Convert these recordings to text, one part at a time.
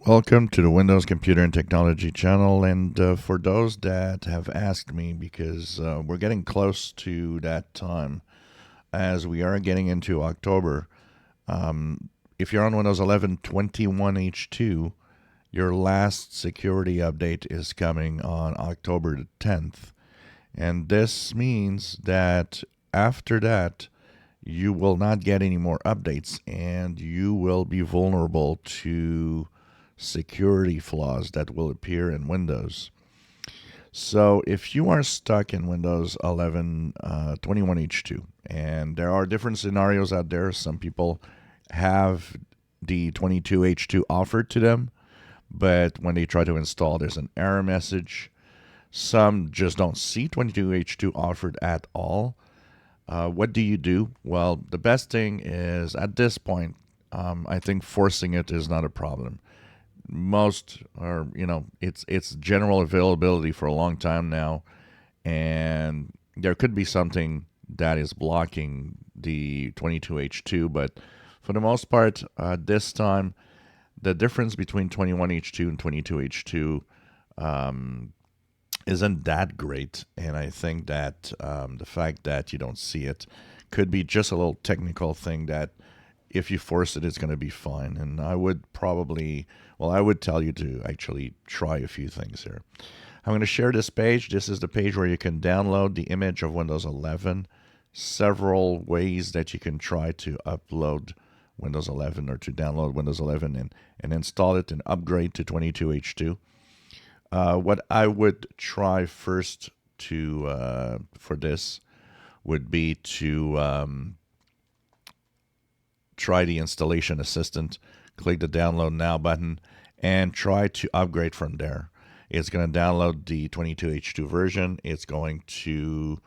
Welcome to the Windows Computer and Technology channel. And for those that have asked me, because we're getting close to that time as we are getting into October, if you're on Windows 11 21H2, your last security update is coming on October the 10th. And this means that after that, you will not get any more updates and you will be vulnerable to security flaws that will appear in Windows. So if you are stuck in Windows 11 21H2, and there are different scenarios out there, some people have the 22H2 offered to them, but when they try to install, there's an error message. Some just don't see 22H2 offered at all. What do you do? Well, the best thing is at this point, I think forcing it is not a problem. Most are, it's general availability for a long time now, and there could be something that is blocking the 22H2, but for the most part, this time, the difference between 21H2 and 22H2 isn't that great. And I think that the fact that you don't see it could be just a little technical thing that if you force it, it's going to be fine. And I would I would tell you to actually try a few things here. I'm going to share this page. This is the page where you can download the image of Windows 11. Several ways that you can try to upload Windows 11 or to download Windows 11 and install it and upgrade to 22H2. What I would try first for this would be to try the installation assistant, click the download now button, and try to upgrade from there. It's going to download the 22H2 version. It's going to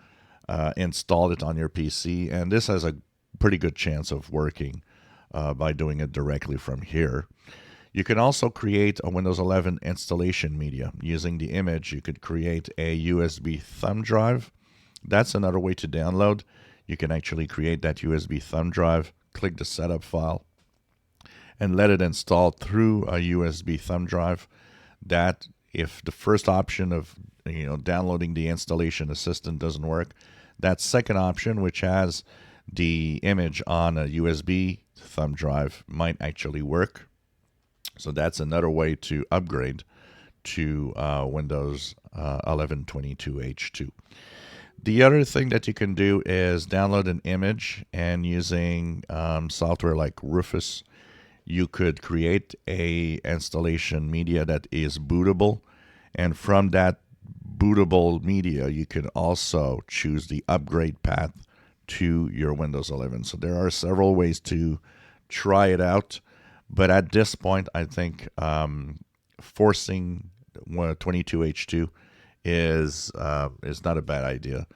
install it on your PC, and this has a pretty good chance of working by doing it directly from here. You can also create a Windows 11 installation media. Using the image, you could create a USB thumb drive. That's another way to download. You can actually create that USB thumb drive, click the setup file, and let it install through a USB thumb drive. That, if the first option of downloading the installation assistant doesn't work, that second option, which has the image on a USB thumb drive, might actually work. So that's another way to upgrade to Windows 11 22H2. The other thing that you can do is download an image, and using software like Rufus, you could create a installation media that is bootable, and from that bootable media, you can also choose the upgrade path to your Windows 11. So there are several ways to try it out, but at this point, I think forcing 22H2 is not a bad idea,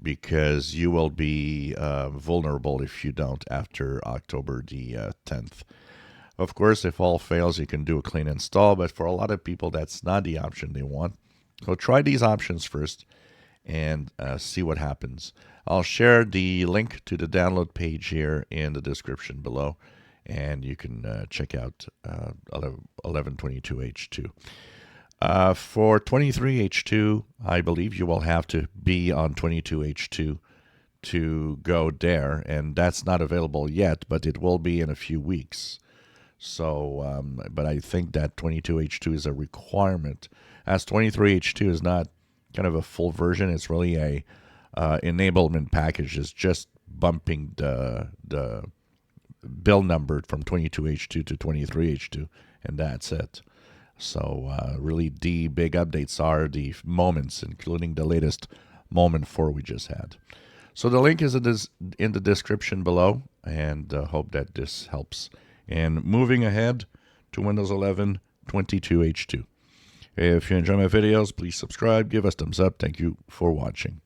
because you will be vulnerable if you don't after October the 10th. Of course, if all fails, you can do a clean install, but for a lot of people, that's not the option they want. So try these options first and see what happens. I'll share the link to the download page here in the description below, and you can check out 1122H2. For 23H2, I believe you will have to be on 22H2 to go there, and that's not available yet, but it will be in a few weeks. So, but I think that 22H2 is a requirement, as 23H2 is not kind of a full version. It's really a enablement package. It's just bumping the build number from 22H2 to 23H2, and that's it. So really the big updates are the moments, including the latest moment 4 we just had. So the link is in the description below, and hope that this helps. And moving ahead to Windows 11 22H2. If you enjoy my videos, please subscribe, give us thumbs up. Thank you for watching.